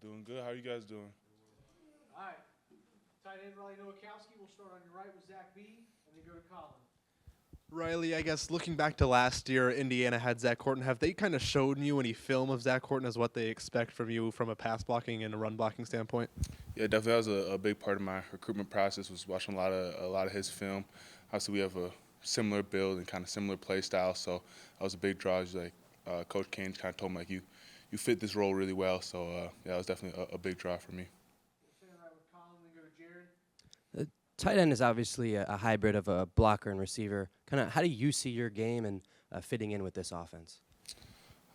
Doing good. How are you guys doing? All right. Tight end Riley Nowakowski. We'll start on your right with Zach B. and then go to Colin. Riley, I guess looking back to last year, Indiana had Zach Horton. Have they kind of shown you any film of Zach Horton as what they expect from you from a pass blocking and a run blocking standpoint? Yeah, definitely. That was a big part of my recruitment process, was watching a lot of his film. Obviously, we have a similar build and kind of similar play style, so that was a big draw. He's like Coach Kane kind of told me, like, you fit this role really well. So yeah, it was definitely a big draw for me. We'll say that with Colin, then go to Jared. Tight end is obviously a hybrid of a blocker and receiver. Kind of, how do you see your game and fitting in with this offense?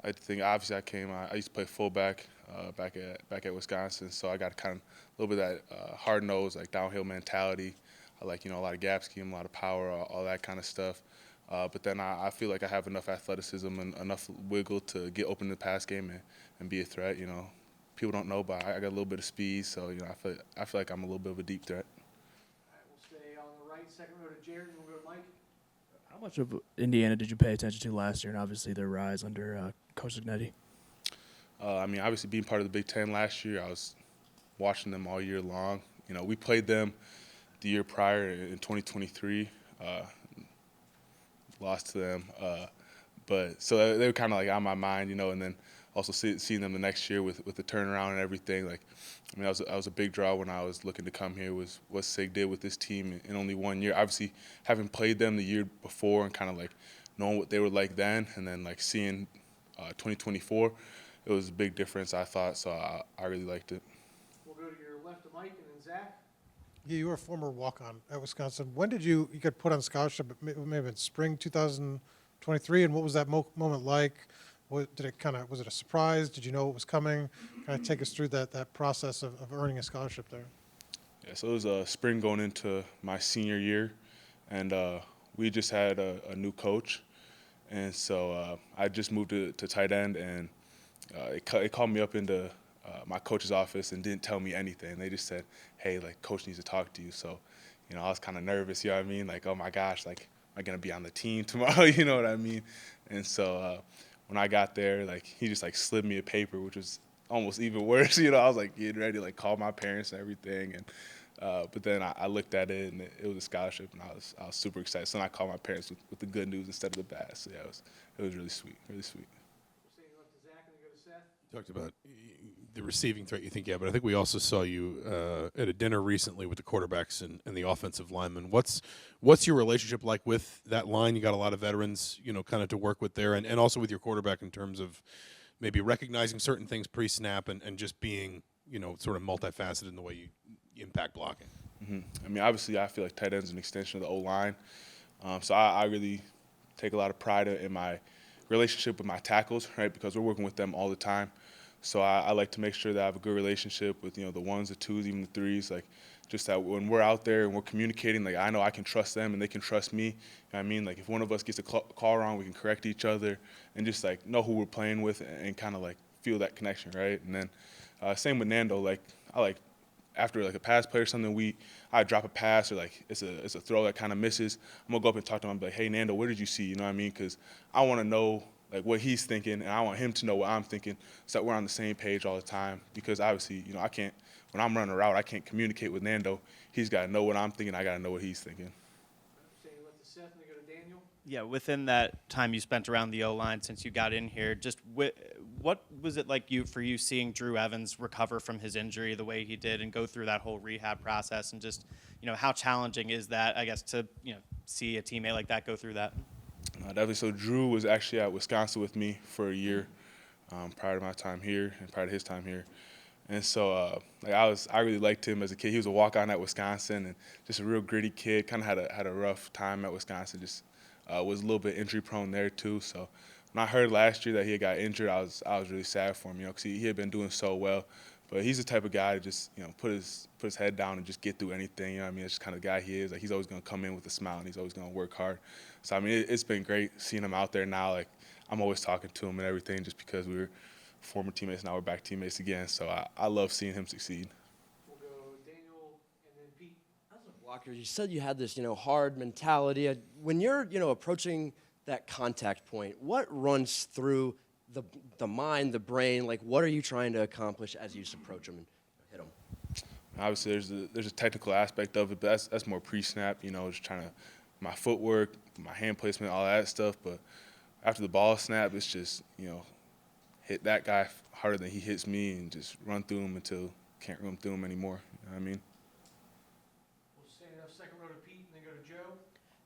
I think obviously I used to play fullback back at Wisconsin, so I got kind of a little bit of that hard nose, like downhill mentality. I like a lot of gap scheme, a lot of power, all that kind of stuff. But then I feel like I have enough athleticism and enough wiggle to get open in the pass game and be a threat. People don't know, but I got a little bit of speed, so I feel like I'm a little bit of a deep threat. All right, we'll stay on the right. Second row to Jared, and we'll go to Mike. How much of Indiana did you pay attention to last year, and obviously their rise under Coach Signetti? Obviously being part of the Big Ten last year, I was watching them all year long. We played them the year prior in 2023, lost to them. But so they were kind of like on my mind, and then also seeing them the next year with the turnaround and everything. That was a big draw when I was looking to come here, was what Sig did with this team in only 1 year. Obviously, having played them the year before and kind of like knowing what they were like then, and then like seeing 2024, it was a big difference, I thought. So I really liked it. We'll go to your left to Mike, and then Zach. Yeah, you were a former walk-on at Wisconsin. When did you get put on scholarship? Maybe in spring 2023, and what was that moment like? Was it a surprise? Did you know it was coming? Kind of take us through that process of earning a scholarship there. Yeah, so it was a spring going into my senior year, and we just had a new coach, and so I just moved to tight end, and it called me up into my coach's office and didn't tell me anything. They just said, hey, like, coach needs to talk to you. So, I was kind of nervous, you know what I mean? Like, oh my gosh, like, am I going to be on the team tomorrow? You know what I mean? And so when I got there, like, he just like slid me a paper, which was almost even worse. I was like getting ready to like call my parents and everything. And but then I looked at it, and it was a scholarship, and I was super excited. So then I called my parents with the good news instead of the bad. So yeah, it was really sweet, really sweet. We'll say left to Zach, and then go to Seth. You talked about the receiving threat you think you have, but I think we also saw you at a dinner recently with the quarterbacks and the offensive linemen. What's your relationship like with that line? You got a lot of veterans, kind of to work with there, and also with your quarterback in terms of maybe recognizing certain things pre-snap and just being, sort of multifaceted in the way you impact blocking. Mm-hmm. Obviously, I feel like tight end's an extension of the O-line. So I really take a lot of pride in my relationship with my tackles, right, because we're working with them all the time. So I like to make sure that I have a good relationship with, the ones, the twos, even the threes, like just that when we're out there and we're communicating, like I know I can trust them and they can trust me. You know what I mean? Like if one of us gets a call wrong, we can correct each other and just like know who we're playing with and kind of like feel that connection, right? And then same with Nando, like I like after like a pass play or something, I drop a pass or like it's a throw that kind of misses. I'm gonna go up and talk to him and be like, hey Nando, what did you see? You know what I mean? Because I want to know like what he's thinking, and I want him to know what I'm thinking, so that we're on the same page all the time. Because obviously, I can't, when I'm running a route, I can't communicate with Nando. He's got to know what I'm thinking. I got to know what he's thinking. Say left to Seth, and then go to Daniel. Yeah, within that time you spent around the O-line since you got in here, just what was it like for you seeing Drew Evans recover from his injury the way he did and go through that whole rehab process, and just, how challenging is that, I guess, to, see a teammate like that go through that? Definitely. So Drew was actually at Wisconsin with me for a year prior to my time here and prior to his time here. And so I really liked him as a kid. He was a walk-on at Wisconsin and just a real gritty kid. Kind of had a rough time at Wisconsin. Just was a little bit injury prone there too. So when I heard last year that he had got injured, I was really sad for him. Because he had been doing so well. But he's the type of guy to just put his head down and just get through anything. It's just kind of the guy he is. Like he's always gonna come in with a smile and he's always gonna work hard. So it's been great seeing him out there now. Like I'm always talking to him and everything, just because we were former teammates, now we're back teammates again. So I love seeing him succeed. We'll go Daniel and then Pete. As a blocker, you said you had this, hard mentality. When you're, approaching that contact point, what runs through the mind, the brain? Like, what are you trying to accomplish as you just approach them and hit them? Obviously, there's a technical aspect of it, but that's more pre-snap. Just trying to my footwork, my hand placement, all that stuff. But after the ball snap, it's just hit that guy harder than he hits me, and just run through him until can't run through him anymore. You know what I mean? We'll stand up second row to Pete and then go to Joe.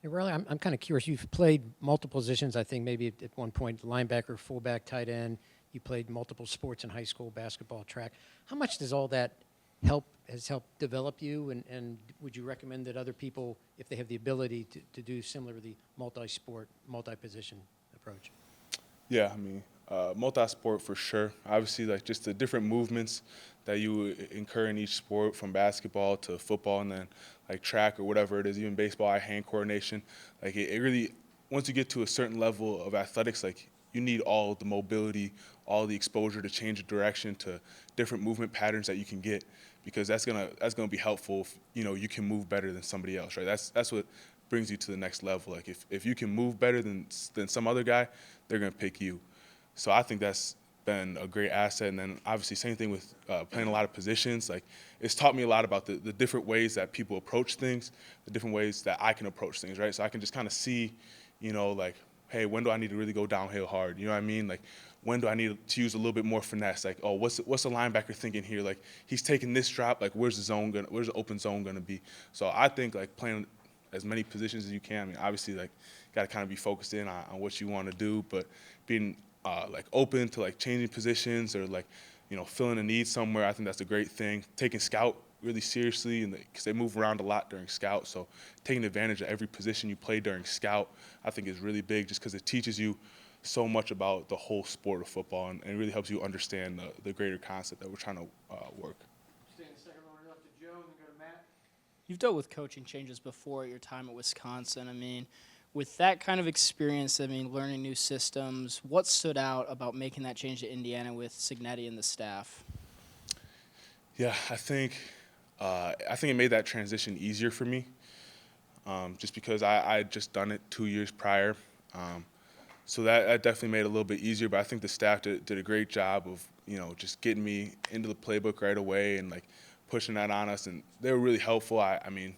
Hey, Riley, I'm kind of curious. You've played multiple positions. I think maybe at one point linebacker, fullback, tight end. You played multiple sports in high school, basketball, track. How much does all that has helped develop you? And would you recommend that other people, if they have the ability to do similarly, multi-sport, multi-position approach? Yeah, I mean, multi-sport for sure. Obviously, like just the different movements that you incur in each sport, from basketball to football, and then like track or whatever it is, even baseball, hand coordination. Like it really, once you get to a certain level of athletics, like you need all the mobility, all the exposure to change the direction to different movement patterns that you can get, because that's gonna be helpful if you can move better than somebody else, right? That's what brings you to the next level. Like if you can move better than some other guy, they're gonna pick you. So I think that's been a great asset. And then obviously same thing with playing a lot of positions. Like it's taught me a lot about the different ways that people approach things, the different ways that I can approach things, right? So I can just kind of see, like, hey, when do I need to really go downhill hard? You know what I mean? Like, when do I need to use a little bit more finesse? Like, oh, what's the linebacker thinking here? Like, he's taking this drop. Like, where's the open zone gonna be? So I think like playing as many positions as you can. I mean, obviously, like, got to kind of be focused in on what you want to do, but being like open to like changing positions or like filling a need somewhere, I think that's a great thing. Taking scout really seriously, and because they move around a lot during scout, so taking advantage of every position you play during scout, I think is really big, just because it teaches you so much about the whole sport of football, and it really helps you understand the greater concept that we're trying to work. Stand second row to Joe and then go to Matt. You've dealt with coaching changes before at your time at Wisconsin. I mean, with that kind of experience, learning new systems, what stood out about making that change to Indiana with Signetti and the staff? Yeah, I think it made that transition easier for me, just because I had just done it 2 years prior. So that definitely made it a little bit easier, but I think the staff did a great job of, just getting me into the playbook right away and like pushing that on us, and they were really helpful. I mean,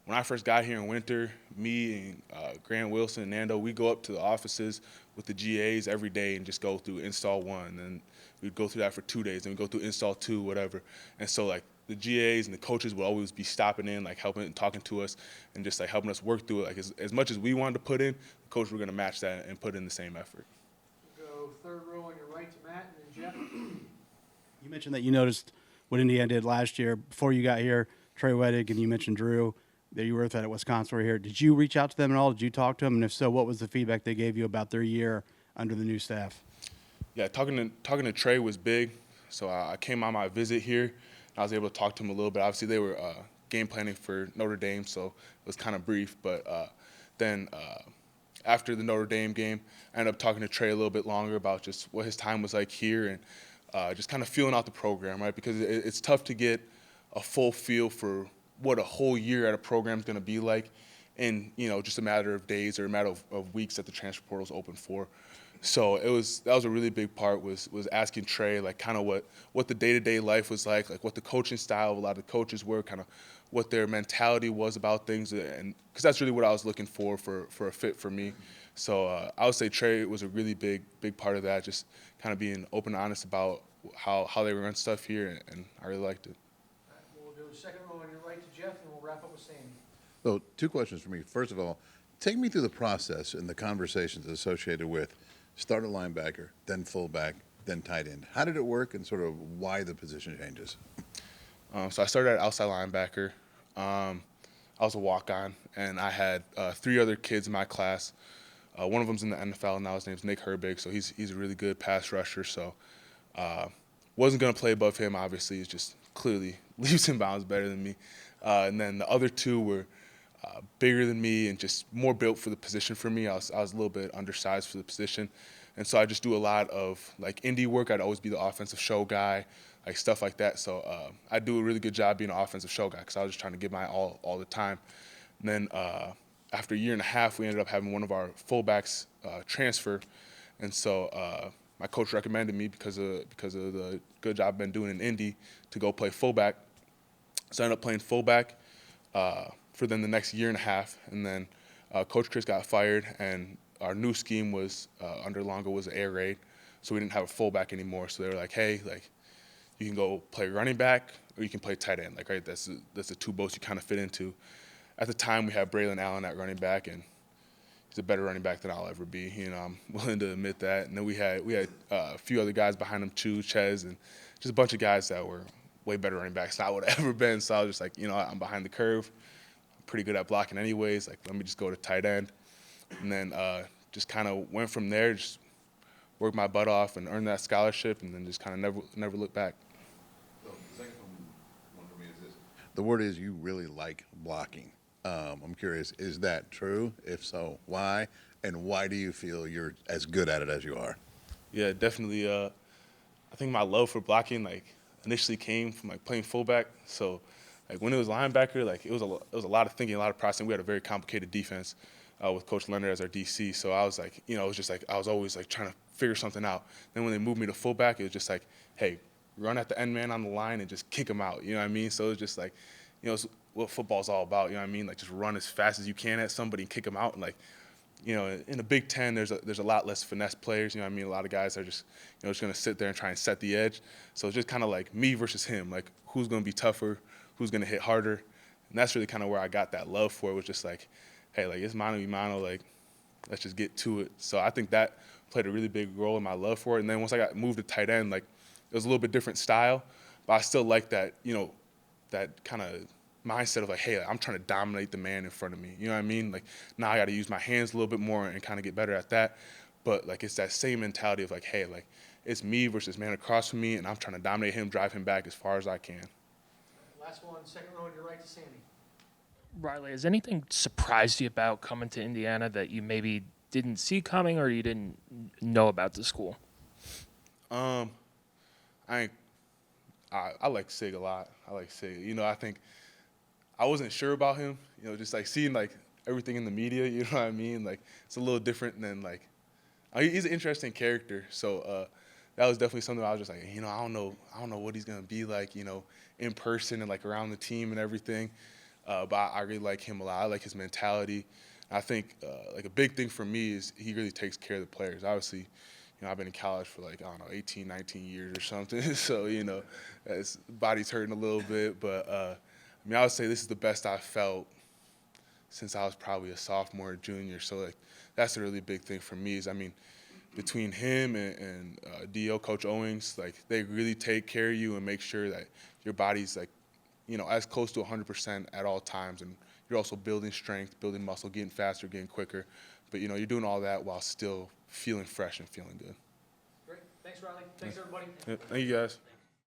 when I first got here in winter, me and Grant Wilson and Nando, we go up to the offices with the GAs every day and just go through install 1, and then we'd go through that for 2 days, and we'd go through install 2, whatever. And so like the GAs and the coaches would always be stopping in, like helping and talking to us and just like helping us work through it. Like as much as we wanted to put in, the coach were going to match that and put in the same effort. We'll go third row on your right to Matt and then Jeff. You mentioned that you noticed what Indiana did last year before you got here, Trey Wettig, and you mentioned Drew, that you were with at Wisconsin were here. Did you reach out to them at all? Did you talk to them? And if so, what was the feedback they gave you about their year under the new staff? Yeah, talking to Trey was big. So I came on my visit here, and I was able to talk to him a little bit. Obviously, they were game planning for Notre Dame, so it was kind of brief. But then after the Notre Dame game, I ended up talking to Trey a little bit longer about just what his time was like here and just kind of feeling out the program, right? Because it's tough to get a full feel for what a whole year at a program is going to be like in, just a matter of days or a matter of weeks that the transfer portal is open for. So that was a really big part was asking Trey like kind of what the day-to-day life was like what the coaching style of a lot of the coaches were, kind of what their mentality was about things, and because that's really what I was looking for a fit for me. So I would say Trey was a really big part of that, just kind of being open and honest about how they run stuff here, and I really liked it. All right, we'll go second row on your right to Jeff, and we'll wrap up with Sandy. So 2 questions for me. First of all, take me through the process and the conversations associated with start a linebacker, then fullback, then tight end. How did it work, and sort of why the position changes? So I started at outside linebacker. I was a walk-on, and I had 3 other kids in my class. One of them's in the NFL now. His name's Nick Herbig, so he's a really good pass rusher. So wasn't going to play above him, obviously. He's just clearly leaps and bounds better than me. And then the other 2 were bigger than me and just more built for the position for me. I was a little bit undersized for the position. And so I just do a lot of like indie work. I'd always be the offensive show guy, like stuff like that. So I do a really good job being an offensive show guy because I was just trying to give my all the time. And then after a year and a half, we ended up having one of our fullbacks transfer. And so my coach recommended me because of the good job I've been doing in Indy to go play fullback. So I ended up playing fullback for then the next year and a half, and then Coach Chris got fired, and our new scheme was under Longo was an air raid, so we didn't have a fullback anymore. So they were like, hey, like you can go play running back or you can play tight end. Like, right, that's the two boats you kind of fit into. At the time, we had Braylon Allen at running back, and he's a better running back than I'll ever be. You know, I'm willing to admit that. And then we had a few other guys behind him too, Ches, and just a bunch of guys that were way better running backs than I would have ever been. So I was just like, you know, I'm behind the curve. I'm pretty good at blocking anyways. Like, let me just go to tight end. And then just kind of went from there, just worked my butt off and earned that scholarship, and then just kind of never looked back. So the second one for me is this. The word is you really like blocking. I'm curious, is that true? If so, why? And why do you feel you're as good at it as you are? Yeah, definitely. I think my love for blocking like initially came from like playing fullback. So like when it was linebacker, like it was a lot of thinking, a lot of processing. We had a very complicated defense with Coach Leonard as our DC. So I was like, you know, it was just like I was always like trying to figure something out. Then when they moved me to fullback, it was just like, hey, run at the end man on the line and just kick him out. You know what I mean? So it was just like, you know, it's what football's all about. You know what I mean? Like just run as fast as you can at somebody and kick them out. And like, you know, in the Big Ten, there's a lot less finesse players. You know what I mean? A lot of guys are just, you know, just gonna sit there and try and set the edge. So it's just kind of like me versus him. Like who's gonna be tougher? Who's gonna hit harder? And that's really kind of where I got that love for it. Was just like, hey, like it's mano a mano. Like let's just get to it. So I think that played a really big role in my love for it. And then once I got moved to tight end, like it was a little bit different style, but I still like that, you know, that kind of mindset of like, hey, I'm trying to dominate the man in front of me. You know what I mean? Like now I got to use my hands a little bit more and kind of get better at that. But like it's that same mentality of like, hey, like it's me versus man across from me, and I'm trying to dominate him, drive him back as far as I can. Last one, second row on your right to Sandy. Riley, has anything surprised you about coming to Indiana that you maybe didn't see coming or you didn't know about the school? I like Sig a lot. I like Sig. You know, I think I wasn't sure about him. You know, just like seeing like everything in the media. You know what I mean? Like it's a little different than like he's an interesting character. So that was definitely something I was just like, you know, I don't know what he's gonna be like. You know, in person and like around the team and everything. But I really like him a lot. I like his mentality. I think like a big thing for me is he really takes care of the players. Obviously, you know, I've been in college for like, I don't know, 18, 19 years or something. So, you know, his body's hurting a little bit. But, I mean, I would say this is the best I've felt since I was probably a sophomore or junior. So, like, that's a really big thing for me is, I mean, between him and DO, Coach Owings, like, they really take care of you and make sure that your body's, like, you know, as close to 100% at all times. And you're also building strength, building muscle, getting faster, getting quicker. But, you know, you're doing all that while still feeling fresh and feeling good. Great. Thanks, Riley. Thanks, everybody. Yeah, thank you, guys.